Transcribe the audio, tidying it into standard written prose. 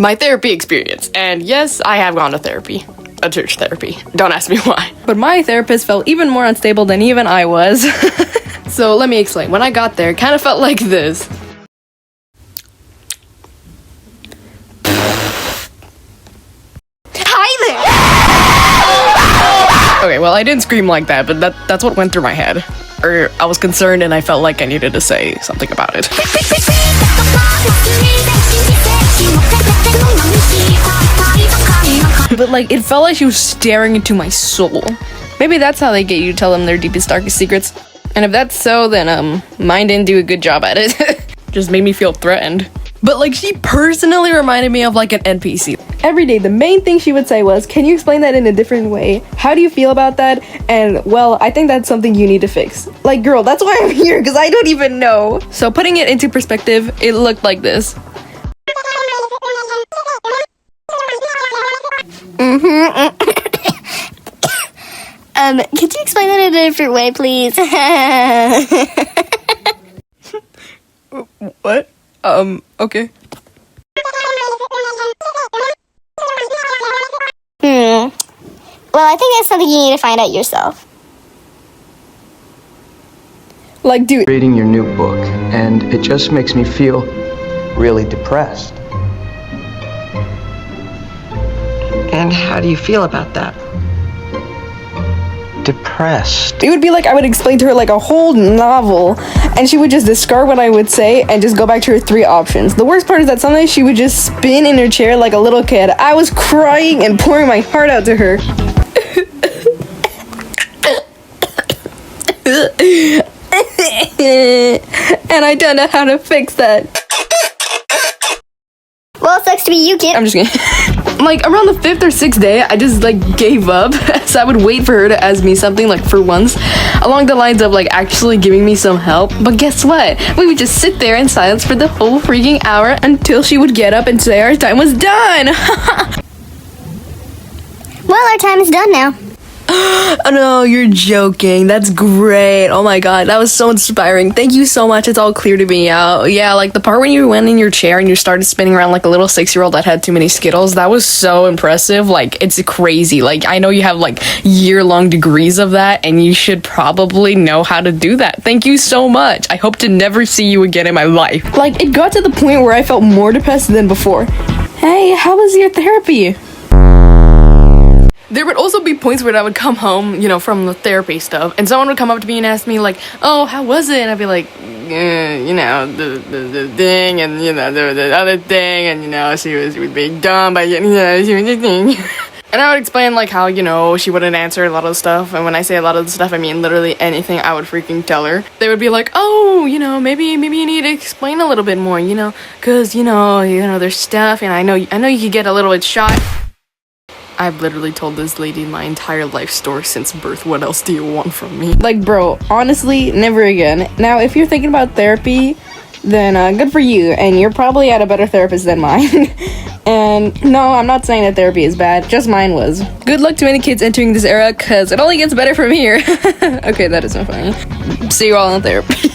my therapy experience. And yes, I have gone to therapy. A church therapy. Don't ask me why. But my therapist felt even more unstable than even I was. So let me explain. When I got there, it kind of felt like this. Hi there! Okay, well, I didn't scream like that, but that's what went through my head. Or I was concerned and I felt like I needed to say something about it. But like, it felt like she was staring into my soul. Maybe that's how they get you to tell them their deepest, darkest secrets. And if that's so, then mine didn't do a good job at it. Just made me feel threatened. But like, she personally reminded me of like an NPC. Every day, the main thing she would say was, can you explain that in a different way? How do you feel about that? And, well, I think that's something you need to fix. Like, girl, that's why I'm here, because I don't even know. So putting it into perspective, it looked like this. Could you explain that in a different way, please? What? Okay. Well, I think that's something you need to find out yourself. Like, dude. Reading your new book, and it just makes me feel really depressed. And how do you feel about that? Depressed. It would be like I would explain to her like a whole novel, and she would just discard what I would say and just go back to her 3 options. The worst part is that sometimes she would just spin in her chair like a little kid. I was crying and pouring my heart out to her. And I don't know how to fix that. Well, it sucks to be you, kid. I'm just kidding. Like, around the 5th or 6th day, I just, like, gave up. So I would wait for her to ask me something, like, for once, along the lines of, like, actually giving me some help. But guess what? We would just sit there in silence for the whole freaking hour until she would get up and say our time was done. Well, our time is done now. Oh no, you're joking. That's great. Oh my god, that was so inspiring. Thank you so much. It's all clear to me now. Yeah, like the part when you went in your chair and you started spinning around like a little 6-year-old that had too many Skittles, that was so impressive. Like, it's crazy. Like, I know you have like year-long degrees of that and you should probably know how to do that. Thank you so much. I hope to never see you again in my life. Like, it got to the point where I felt more depressed than before. Hey, how was your therapy? There would also be points where I would come home, you know, from the therapy stuff, and someone would come up to me and ask me, like, oh, how was it? And I'd be like, you know, the thing, and, you know, the other thing, and, you know, she was being dumb, but, you know, she was the thing. And I would explain, like, how, you know, she wouldn't answer a lot of stuff, and when I say a lot of the stuff, I mean literally anything I would freaking tell her. They would be like, oh, you know, maybe you need to explain a little bit more, you know, because, you know, there's stuff, and I know you could get a little bit shy. I've literally told this lady my entire life story since birth. What else do you want from me? Like, bro, honestly, never again. Now, if you're thinking about therapy, then good for you, and you're probably at a better therapist than mine. And no, I'm not saying that therapy is bad, just mine was. Good luck to any kids entering this era, because it only gets better from here. Okay, that isn't funny. See you all in therapy.